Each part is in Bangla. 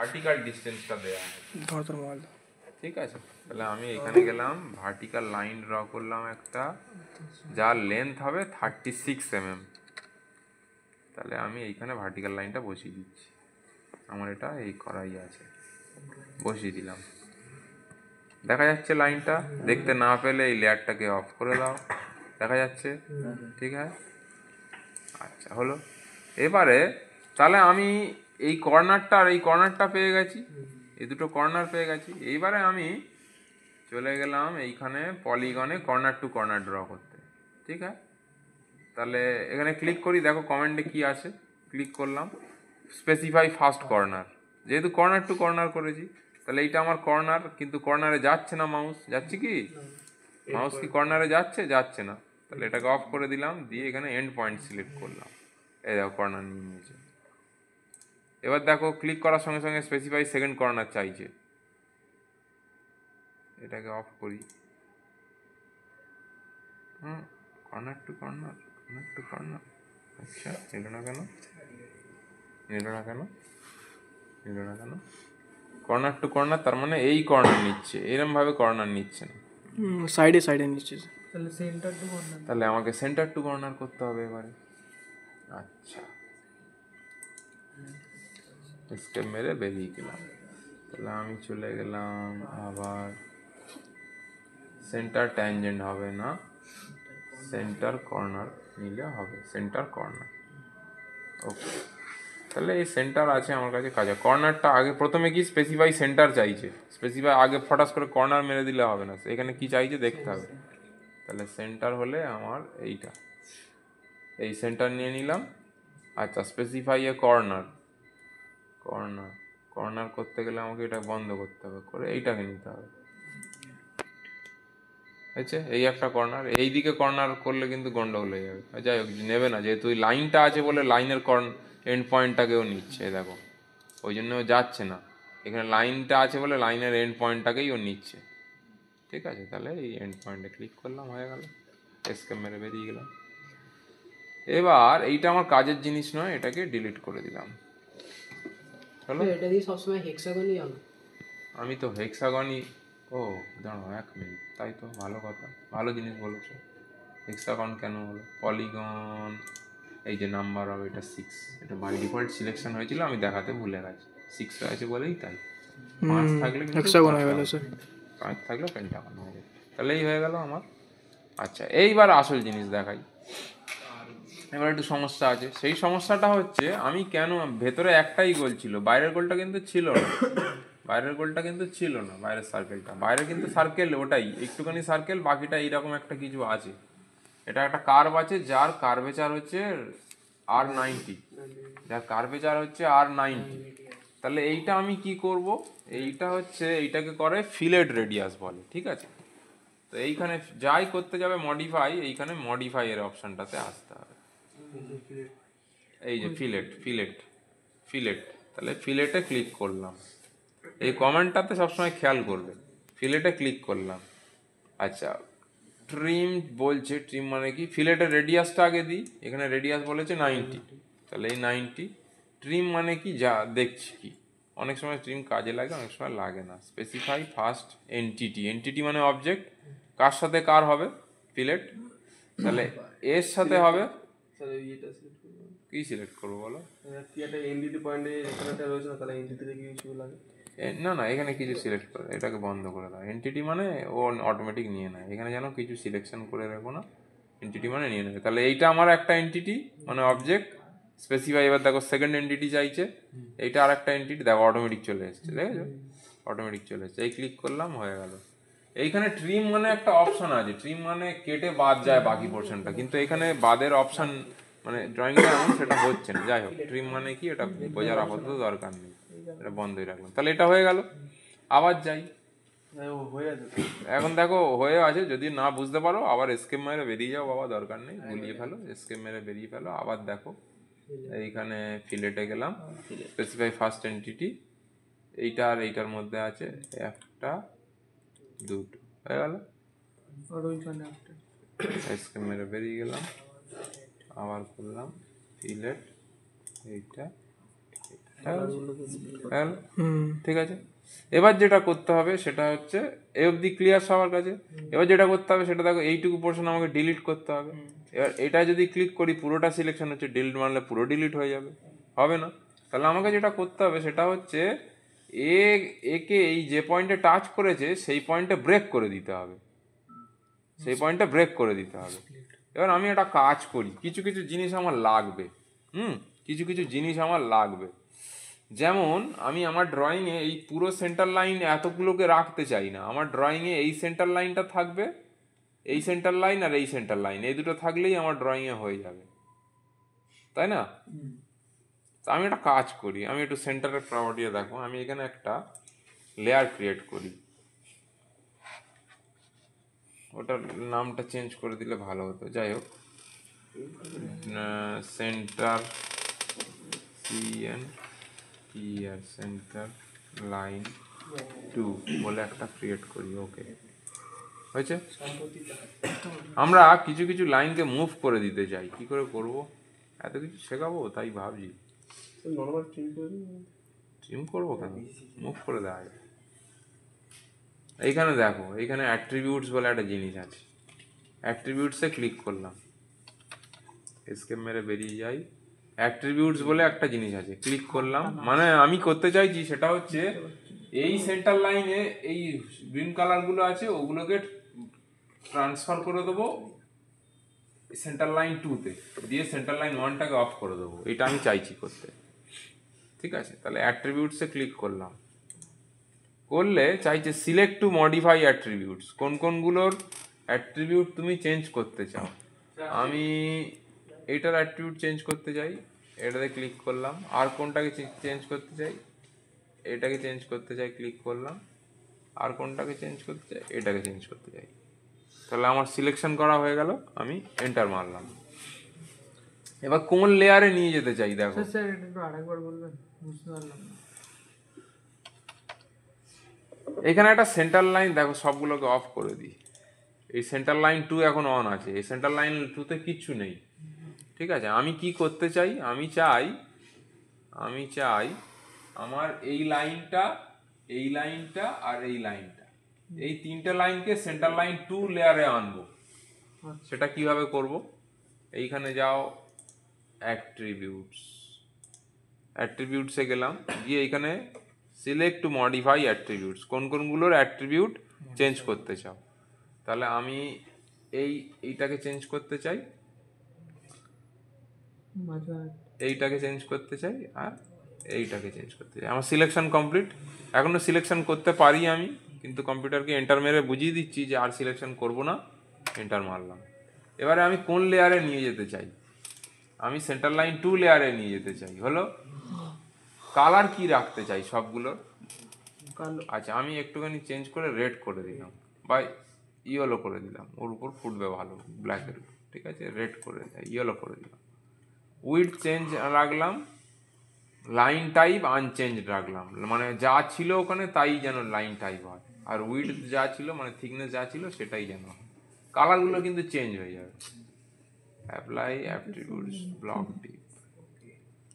ভার্টিক্যাল ডিস্টেন্সটা দেওয়া আছে, ঠিক আছে। তাহলে আমি এখানে গেলাম, ভার্টিক্যাল লাইন ড্র করলাম একটা, যার লেন্থ হবে 36 mm। তাহলে আমি এইখানে ভার্টিক্যাল লাইনটা বসিয়ে দিচ্ছি, আমার এটা এই করাই আছে, বসিয়ে দিলাম। দেখা যাচ্ছে লাইনটা, দেখতে না পেলে এই লেয়ারটাকে অফ করে দাও, দেখা যাচ্ছে, ঠিক আছে। আচ্ছা হলো। এবারে তাহলে আমি এই কর্নারটা আর এই কর্নারটা পেয়ে গেছি, এই দুটো কর্নার পেয়ে গেছি। এইবারে আমি চলে গেলাম এইখানে পলিগনে কর্নার টু কর্নার ড্র করতে, ঠিক আছে। তাহলে এখানে ক্লিক করি, দেখো কমেন্টে কি আসে, ক্লিক করলাম স্পেসিফাই ফার্স্ট কর্নার, যেহেতু কর্নার টু কর্নার করেছি তাহলে এইটা আমার কর্নার, কিন্তু কর্নারে যাচ্ছে না মাউস, যাচ্ছে কি মাউস কি কর্নারে যাচ্ছে, যাচ্ছে না। তাহলে এটাকে অফ করে দিলাম, দিয়ে এখানে এন্ড পয়েন্ট সিলেক্ট করলাম, এই দেখো কর্নার নিয়ে নিয়েছে। এবার দেখো ক্লিক করার সঙ্গে সঙ্গে স্পেসিফাই সেকেন্ড কর্নার চাইছে, এটাকে অফ করি। Corner to corner, corner to corner, আচ্ছা নিল না কেন, নিল না কেন, নিল না কেন? কর্নার টু কর্নার তার মানে এই কর্নার নিচ্ছে, এরকম ভাবে কর্নার নিচ্ছে না, সাইডে সাইডে নিচ্ছে। তাহলে সেন্টার টু কর্নার, তাহলে আমাকে সেন্টার টু কর্নার করতে হবে এবারে। আচ্ছা স্টেপ মেরে বেরিয়ে গেলাম। তাহলে আমি চলে গেলাম আবার, সেন্টার ট্যানজেন্ট হবে না, সেন্টার কর্নার নিলে হবে, সেন্টার কর্নার, ওকে। তাহলে এই সেন্টার আছে আমার কাছে, কাজে কর্নারটা আগে, প্রথমে কি স্পেসিফাই সেন্টার চাইছে, স্পেসিফাই আগে ফটাস করে কর্নার মেরে দিলে হবে না, এখানে কি চাইছে দেখতে হবে। তাহলে সেন্টার হলে আমার এইটা, এই সেন্টার নিয়ে নিলাম। আচ্ছা স্পেসিফাই এ কর্নার, কর্নার কর্নার করতে গেলে আমাকে এটা বন্ধ করতে হবে, করে এইটাকে নিতে হবে, আচ্ছা এই একটা কর্নার, এই দিকে কর্নার করলে কিন্তু গন্ডগোল হয়ে যাবে, যাই হোক নেবে না, যেহেতু ওই লাইনটা আছে বলে লাইনের এন্ড পয়েন্টটাকেও নিচ্ছে, দেখো ওই জন্য ও যাচ্ছে না, এখানে লাইনটা আছে বলে লাইনের এন্ড পয়েন্টটাকেই ও নিচ্ছে, ঠিক আছে। তাহলে এই এন্ড পয়েন্টে ক্লিক করলাম, হয়ে গেল, এসকেপ মেরে বেরিয়ে গেলাম। এবার এইটা আমার কাজের জিনিস নয়, এটাকে ডিলিট করে দিলাম, হলো। এটা দিয়ে সবসময় হেক্সাগনই আনো? আমি তো হেক্সাগনই, ও দাঁড়াও 1 মিনিট, তাই তো, ভালো কথা, ভালো জিনিস বলেছো। হেক্সাগন কেন হলো, পলিগন, এই যে নাম্বার হবে এটা 6, এটা বাই ডিফল্ট সিলেকশন হয়েছিল, আমি দেখাতে ভুলে গেছি 6 হয়েছে বলেই তাই। 5 থাকলে কিন্তু হেক্সাগন হয়ে গেল স্যার, 5 থাকলে পেন্টাগন হয়ে যাবে, তাহলে এই হয়ে গেল আমার। আচ্ছা এইবার আসল জিনিস দেখাই, এবার একটু সমস্যা আছে, সেই সমস্যাটা হচ্ছে আমি কেন, ভেতরে একটাই গোল ছিল, বাইরের গোলটা কিন্তু ছিল না, বাইরের গোলটা কিন্তু ছিল না, বাইরের সার্কেলটা, বাইরে কিন্তু সার্কেল ওটাই একটুখানি সার্কেল, বাকিটা এইরকম একটা কিছু আছে। এটা একটা কার্ভ আছে, যার কার্ভেচার হচ্ছে R90, যার কার্ভেচার হচ্ছে R90। তাহলে এইটা আমি কি করব, এইটা হচ্ছে, এইটাকে করে ফিলেট রেডিয়াস বলে, ঠিক আছে। তো এইখানে যাই করতে যাবে মডিফাই, এইখানে মডিফাই এর অপশনটাতে আসতে হবে, এই যে ফিলেট, ফিলেট, ফিলেট, তাহলে ফিলেটে ক্লিক করলাম, এই কমেন্টটাতে সবসময় খেয়াল করবে, ফিলেটে ক্লিক করলাম। আচ্ছা ট্রিম বলছে, ট্রিম মানে কি, ফিলেটের রেডিয়াসটা আগে দিই, এখানে রেডিয়াস বলেছে 90, তাহলে এই 90, ট্রিম মানে কি, যা দেখছি কি, অনেক সময় ট্রিম কাজে লাগে, অনেক সময় লাগে না। স্পেসিফাই ফার্স্ট এন্টিটি, এন্টিটি মানে অবজেক্ট, কার সাথে কার হবে, ফিলেট, তাহলে এর সাথে হবে, কি সিলেক্ট করবো বলো, না না এখানে কিছু সিলেক্ট করে, এটাকে বন্ধ করে দাও, এন্টিটি মানে ও অটোমেটিক নিয়ে নেয়, এখানে যেন কিছু সিলেকশন করে রাখো না, এন্টিটি মানে নিয়ে নেবে। তাহলে এইটা আমার একটা এন্টিটি মানে অবজেক্ট, স্পেসিফাই, এবার দেখো সেকেন্ড এন্টিটি চাইছে, এইটা আর একটা এন্টিটি, দেখো অটোমেটিক চলে এসছে, দেখেছো অটোমেটিক চলে এসছে, এই ক্লিক করলাম, হয়ে গেল। এইখানে ট্রিম মানে একটা অপশন আছে, ট্রিম মানে কেটে বাদ যায় বাকি পোর্শনটা, কিন্তু এখানে বাদের অপশন মানে ড্রয়িংটা এমন সেটা হচ্ছে না, যাই হোক ট্রিম মানে কি এটা বোঝার আপাতত দরকার নেই, এটা বন্ধই রাখলাম। তাহলে এটা হয়ে গেল, আবার যাই, এখন দেখো হয়ে আছে, যদি না বুঝতে পারো আবার এসকেপ মেরে বেরিয়ে যাও, বাবা দরকার নেই, গুলিয়ে ফেলো, এসকেপ মেরে বেরিয়ে ফেলো, আবার দেখো এইখানে ফিলেটে গেলাম, স্পেসিফাই ফার্স্ট এন্টিটি, এইটা আর এইটার মধ্যে আছে একটা, দুটো, হয়ে গেল, এসকেপ মেরে বেরিয়ে গেলাম, আবার করলাম ফিলেট, এইটা হ্যাঁ, ঠিক আছে। এবার যেটা করতে হবে সেটা হচ্ছে এই অবধি ক্লিয়ার সবার কাছে। এবার যেটা করতে হবে সেটা দেখো, এইটুকু পোর্শন আমাকে ডিলিট করতে হবে। এবার এটা যদি ক্লিক করি পুরোটা সিলেকশন হচ্ছে, ডিলিট মারলে পুরো ডিলিট হয়ে যাবে, হবে না। তাহলে আমাকে যেটা করতে হবে সেটা হচ্ছে একে এই যে পয়েন্টে টাচ করেছে সেই পয়েন্টে ব্রেক করে দিতে হবে, সেই পয়েন্টে ব্রেক করে দিতে হবে। এবার আমি একটা কাজ করি, কিছু কিছু জিনিস আমার লাগবে, কিছু কিছু জিনিস আমার লাগবে। যেমন আমি আমার ড্রয়িংয়ে এই পুরো সেন্টার লাইন এতগুলোকে রাখতে চাই না। আমার ড্রয়িংয়ে এই সেন্টার লাইনটা থাকবে, এই সেন্টার লাইন আর এই সেন্টার লাইন, এই দুটো থাকলেই আমার ড্রয়িংয়ে হয়ে যাবে, তাই না? তা আমি একটা কাজ করি, আমি একটু সেন্টারের প্রপার্টি দেখো, আমি এখানে একটা লেয়ার ক্রিয়েট করি, ওটার নামটা চেঞ্জ করে দিলে ভালো হতো, যাই হোক, সেন্টার সেন্টার লাইন 2 বলে একটা ক্রিয়েট করি। ওকে, হয়েছে। আমরা কিছু কিছু লাইনকে মুভ করে দিতে চাই, কি করে করব? এত কিছু শেখাবো তাই ভাবছি, ট্রিম করবো কেন, মুভ করে দেওয়া যায়। এইখানে দেখো, এইখানে অ্যাট্রিবিউটস বলে একটা জিনিস আছে, অ্যাট্রিবিউটসে ক্লিক করলাম, এসকেপ মেরে বেরিয়ে যাই। অ্যাট্রিবিউটস বলে একটা জিনিস আছে, ক্লিক করলাম, মানে আমি করতে চাইছি সেটা হচ্ছে এই সেন্টার লাইনে এই গ্রিন কালারগুলো আছে ওগুলোকে ট্রান্সফার করে দেবো সেন্টার লাইন 2-তে, দিয়ে সেন্টার লাইন 1টাকে অফ করে দেবো, এটা আমি চাইছি করতে, ঠিক আছে। তাহলে অ্যাট্রিবিউটসে ক্লিক করলাম, করলে চাইছে সিলেক্ট টু মডিফাই অ্যাট্রিবিউটস, কোন কোনগুলোর অ্যাট্রিবিউট তুমি চেঞ্জ করতে চাও। আমি এটার অ্যাট্রিবিউট চেঞ্জ করতে চাই, এটাতে ক্লিক করলাম। আর কোনটাকে চেঞ্জ করতে চাই, এটাকে চেঞ্জ করতে চাই, ক্লিক করলাম। আর কোনটাকে চেঞ্জ করতে চাই, এটাকে চেঞ্জ করতে চাই। তাহলে আমার সিলেকশন করা হয়ে গেল, আমি এন্টার মারলাম। এবার কোন লেয়ারে নিয়ে যেতে চাই দেখো, স্যার এটা একটু আরেকবার বলবেন, বুঝতে পারলাম না। এখানে একটা সেন্টার লাইন দেখো, সবগুলোকে অফ করে দিই। এই সেন্টার লাইন 2 এখন অন আছে, এই সেন্টার লাইন 2-তে কিচ্ছু নেই, ঠিক আছে। আমি কি করতে চাই, আমি চাই আমার এই লাইনটা, এই লাইনটা আর এই লাইনটা, এই তিনটে লাইনকে সেন্টার লাইন 2 লেয়ারে আনবো। সেটা কিভাবে করব, এইখানে যাও, অ্যাট্রিবিউটসে গেলাম, গিয়ে এইখানে সিলেক্ট টু মডিফাই অ্যাট্রিবিউটস, কোন কোনগুলোর অ্যাট্রিবিউট চেঞ্জ করতে চাও। তাহলে আমি এইটাকে চেঞ্জ করতে চাই, এইটাকে চেঞ্জ করতে চাই, আর এইটাকে চেঞ্জ করতে চাই। আমার সিলেকশন কমপ্লিট। এখনো সিলেকশন করতে পারি আমি, কিন্তু কম্পিউটারকে এন্টার মেরে বুঝিয়ে দিচ্ছি যে আর সিলেকশন করব না, এন্টার মারলাম। এবারে আমি কোন লেয়ারে নিয়ে যেতে চাই, আমি সেন্টার লাইন 2 লেয়ারে নিয়ে যেতে চাই, হলো। কালার কি রাখতে চাই সবগুলোর, আচ্ছা আমি একটুখানি চেঞ্জ করে রেড করে দিলাম, বা ইয়েলো করে দিলাম, ওর উপর ফুটবে ভালো ব্ল্যাকের, ঠিক আছে, রেড করে ইয়েলো করে দিলাম। উইডথ চেঞ্জ রাখলাম, লাইন টাইপ আনচেঞ্জ রাখলাম, মানে যা ছিল ওখানে তাই যেন লাইন টাইপ হয়, আর উইডথ যা ছিল মানে থিকনেস যা ছিল সেটাই যেন হয়। কালারগুলো কিন্তু চেঞ্জ হয়ে যাবে। অ্যাপ্লাই অ্যাট্রিবিউটস, ব্লক টিপ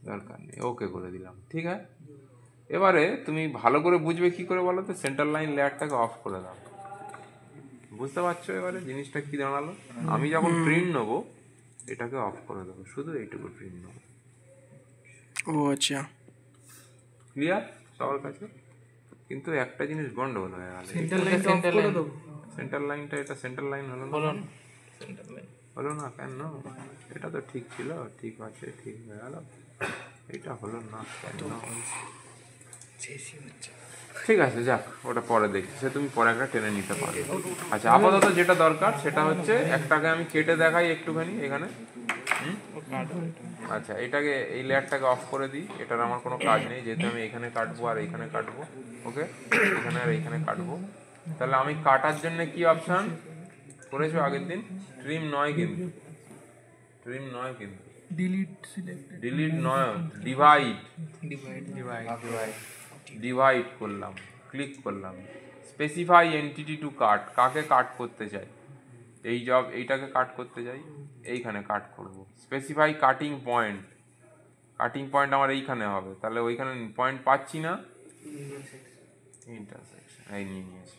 দরকার নেই, ওকে করে দিলাম, ঠিক আছে। এবারে তুমি ভালো করে বুঝবে কি করে বলো তো, সেন্টার লাইন লেয়ারটাকে অফ করে দাও, বুঝতে পারছো এবারে জিনিসটা কি দাঁড়ালো। আমি যখন প্রিন্ট নেবো এটাকে অফ করে দেবো, শুধু এইটুকু প্রিন্ট নেবো। ও আচ্ছা, ক্লিয়ার সবার কাছে? কিন্তু একটা জিনিস গন্ডগোল হয়ে গেল, সেন্টার লাইনটা, এটা সেন্টার লাইন হলো না, হলো না কেন? এটা তো ঠিক ছিল, ঠিক আছে, ঠিক হয়ে গেল, এটা হলো না কেন? ঠিক আছে, যাক, ওটা পরে দেখি, সে তুমি পরে একটা টেনে নিতে পারো। আচ্ছা, আপাতত যেটা দরকার সেটা হচ্ছে একটাকে আমি কেটে দেখাই একটুখানি এখানে। আচ্ছা, এটাকে, এই লেয়ারটাকে অফ করে দিই, এটার আমার কোনো কাজ নেই, যেহেতু আমি এখানে কাটবো আর এইখানে কাটবো, ওকে, এখানে আর এইখানে কাটবো। তাহলে আমি কাটার জন্য কি অপশান করেছো আগের দিন? ট্রিম নয় কিন্তু, ট্রিম নয় কিন্তু, ডিলিট নয়, ডিভাইড করলাম, ক্লিক করলাম, স্পেসিফাই এন্টিটি টু কাট, কাকে কাট করতে চাই, এইটাকে কাট করতে চাই, এইখানে কাট করব, specify cutting point, cutting point আমার এইখানে হবে, তাহলে ওইখানে পয়েন্ট পাচ্ছি না, ইন্টারসেকশন এই নিয়ে নিয়েছি,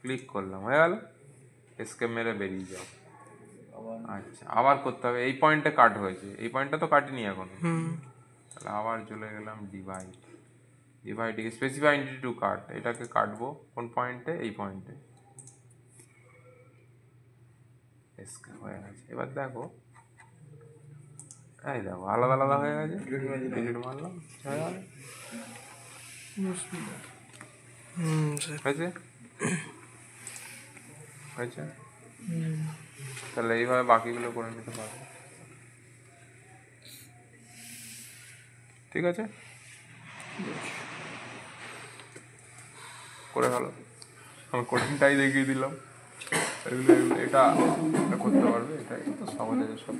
ক্লিক করলাম, হয়ে গেল, এসকেপ মেরে বেরিয়ে যাও। আচ্ছা আবার করতে হবে, এই পয়েন্টে কাট হয়েছে, এই পয়েন্টটা তো কাটিনি এখন, তাহলে আবার চলে গেলাম ডিভাইড স্পেসিফাই এন্টিটি টু কাট, এটাকে কাটবো কোন পয়েন্টে, এই পয়েন্টে, এসকেপ হয়ে গেছে। এবার দেখো, এই দেখো আলাদা আলাদা হয়ে গেছে, ডিলিট মারলাম, হয়ে গেল, স্যার হয়েছে হয়েছে। তাহলে এইভাবে বাকিগুলো করে নিতে পারবো, ঠিক আছে, করে ভালো, আমি কঠিনটাই দেখিয়ে দিলাম, এটা করতে পারবে, এটা তো সহজ আছে সব।